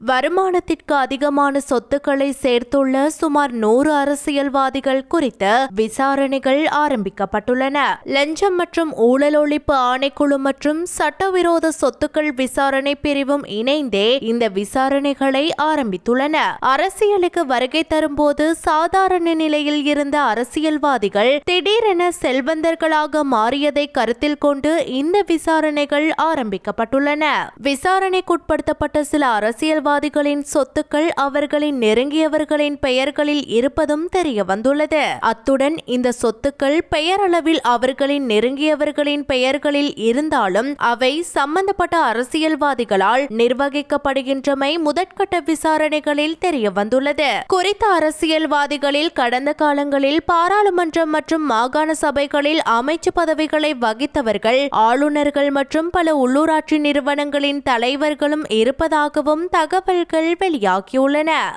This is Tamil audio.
வருமானத்திற்கு அதிகமான சொத்துக்களை சேர்த்துள்ள சுமார் 100 அரசியல்வாதிகள் குறித்து விசாரணைகள் ஆரம்பிக்கப்பட்டுள்ளன. லஞ்சம் மற்றும் ஊழல் ஒழிப்பு ஆணைக்குழு மற்றும் சட்டவிரோத சொத்துக்கள் விசாரணை பிரிவும் இணைந்தே இந்த விசாரணைகளை ஆரம்பித்துள்ளன. அரசியலுக்கு வருகை தரும்போது சாதாரண நிலையில் இருந்த அரசியல்வாதிகள் திடீரென செல்வந்தர்களாக மாறியதை கருத்தில் கொண்டு இந்த விசாரணைகள் ஆரம்பிக்கப்பட்டுள்ளன. விசாரணைக்குட்படுத்தப்பட்ட சில அரசியல்வாதிகளின் சொத்துக்கள் அவர்களின் நெருங்கியவர்களின் பெயர்களில் இருப்பதும் தெரிய வந்துள்ளது. அத்துடன் இந்த சொத்துக்கள் பெயரளவில் அவர்களின் நெருங்கியவர்களின் பெயர்களில் இருந்தாலும் அவை சம்பந்தப்பட்ட அரசியல்வாதிகளால் நிர்வகிக்கப்படுகின்றமை முதற்கட்ட விசாரணைகளில் தெரிய வந்துள்ளது. குறித்த அரசியல்வாதிகளில் கடந்த காலங்களில் பாராளுமன்றம் மற்றும் மாகாண சபைகளில் அமைச்சு பதவிகளை வகித்தவர்கள், ஆளுநர்கள் மற்றும் பல உள்ளூராட்சி நிறுவனங்களின் தலைவர்களும் இருப்பதாகவும் தகவல்கள் வெளியாகியுள்ளன.